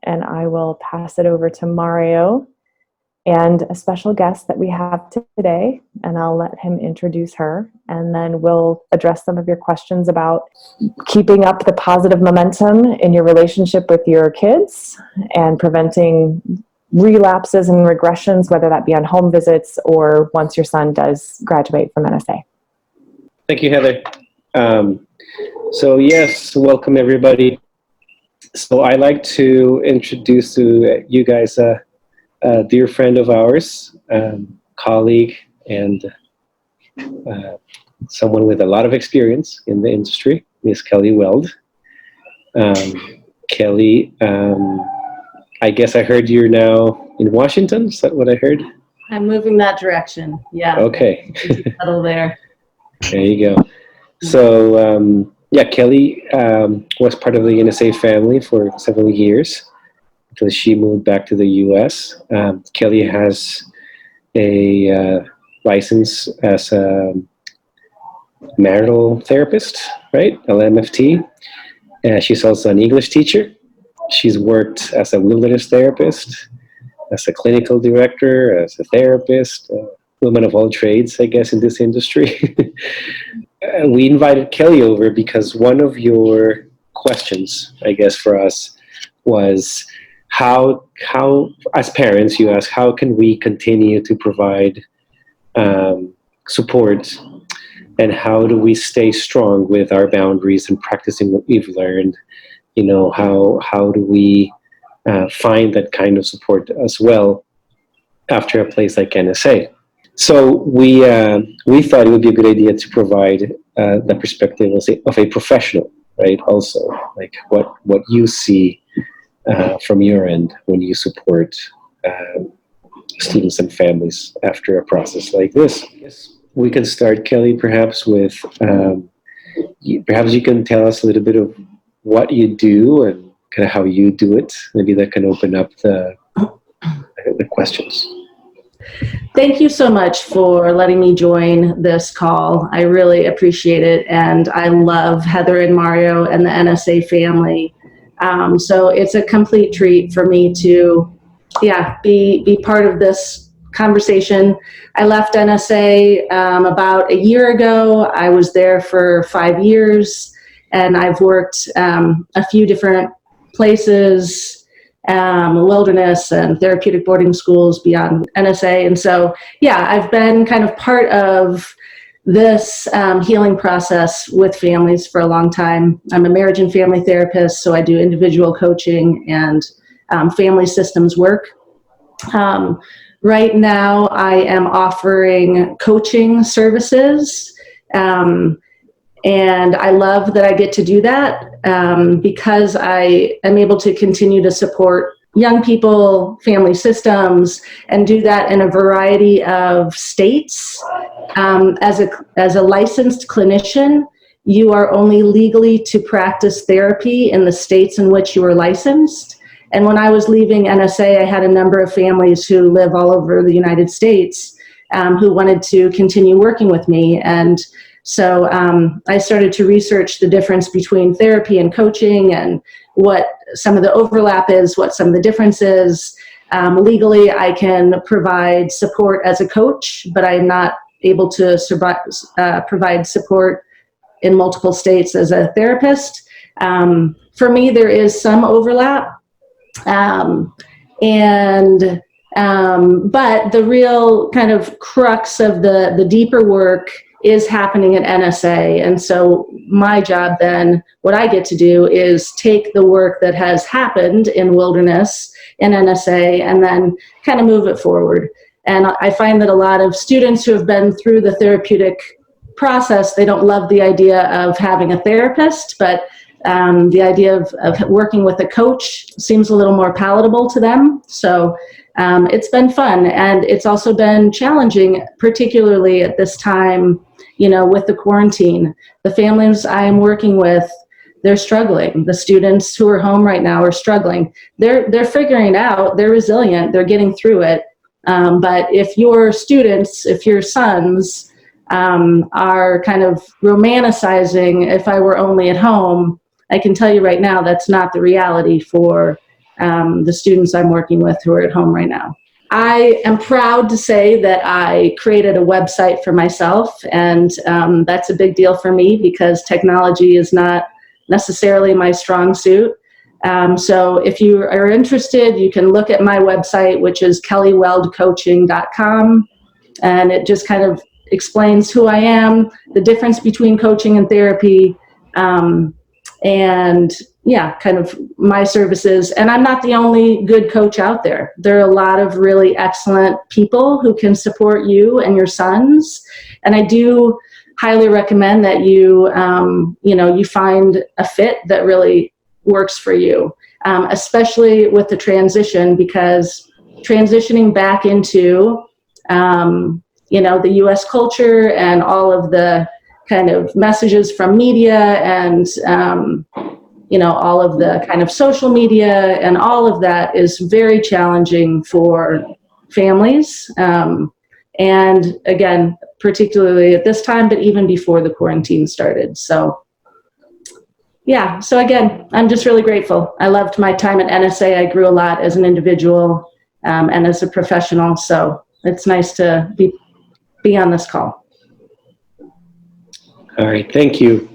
and I will pass it over to Mario and a special guest that we have today, and I'll let him introduce her, and then we'll address some of your questions about keeping up the positive momentum in your relationship with your kids and preventing relapses and regressions, whether that be on home visits or once your son does graduate from NSA. Thank you, Heather. So yes, welcome everybody. So I'd like to introduce to you guys a dear friend of ours, colleague, and someone with a lot of experience in the industry, Miss Kelly Weld. Kelly, I guess I heard you're now in Washington. Is that what I heard? I'm moving that direction. Yeah. Okay. Settle there. There you go. So, yeah, Kelly was part of the NSA family for several years until she moved back to the U.S. Kelly has a license as a marital therapist, right? MFT. She's also an English teacher. She's worked as a wilderness therapist, as a clinical director, as a therapist, woman of all trades, I guess, in this industry. We invited Kelly over because one of your questions, I guess, for us was how as parents, you ask, how can we continue to provide support, and how do we stay strong with our boundaries and practicing what we've learned? You know, how do we find that kind of support as well after a place like NSA? So we thought it would be a good idea to provide the perspective of a professional, right? Also, like what you see from your end when you support students and families after a process like this. Yes, we can start, Kelly, perhaps with perhaps you can tell us a little bit of what you do and kind of how you do it. Maybe that can open up the questions. Thank you so much for letting me join this call. I really appreciate it, and I love Heather and Mario and the NSA family. So it's a complete treat for me to, be part of this conversation. I left NSA about a year ago. I was there for 5 years, and I've worked a few different places, wilderness and therapeutic boarding schools beyond NSA. And so, I've been kind of part of this healing process with families for a long time. I'm a marriage and family therapist, so I do individual coaching and family systems work. Right now, I am offering coaching services, and I love that I get to do that because I am able to continue to support young people, family systems, and do that in a variety of states. As a licensed clinician, you are only legally to practice therapy in the states in which you are licensed. And when I was leaving NSA, I had a number of families who live all over the United States who wanted to continue working with me. And so I started to research the difference between therapy and coaching and what some of the overlap is, what some of the difference is. Legally, I can provide support as a coach, but I'm not able to provide support in multiple states as a therapist. For me, there is some overlap. But the real kind of crux of the deeper work is happening at NSA. And so my job then, what I get to do is take the work that has happened in wilderness in NSA and then kind of move it forward. And I find that a lot of students who have been through the therapeutic process, they don't love the idea of having a therapist, but the idea of working with a coach seems a little more palatable to them. So it's been fun, and it's also been challenging, particularly at this time, with the quarantine. The families I am working with, they're struggling. The students who are home right now are struggling. They're figuring it out. They're resilient. They're getting through it. But if your students, if your sons are kind of romanticizing, if I were only at home, I can tell you right now that's not the reality for the students I'm working with who are at home right now. I am proud to say that I created a website for myself, and that's a big deal for me because technology is not necessarily my strong suit. So if you are interested, you can look at my website, which is kellyweldcoaching.com, and it just kind of explains who I am, the difference between coaching and therapy, and yeah, kind of my services. And I'm not the only good coach out there. There are a lot of really excellent people who can support you and your sons. And I do highly recommend that you, you find a fit that really works for you, especially with the transition, because transitioning back into, the U.S. culture and all of the kind of messages from media and, all of the kind of social media and all of that is very challenging for families. And again, particularly at this time, but even before the quarantine started. So yeah, so again, I'm just really grateful. I loved my time at NSA. I grew a lot as an individual and as a professional. So it's nice to be on this call. All right, thank you.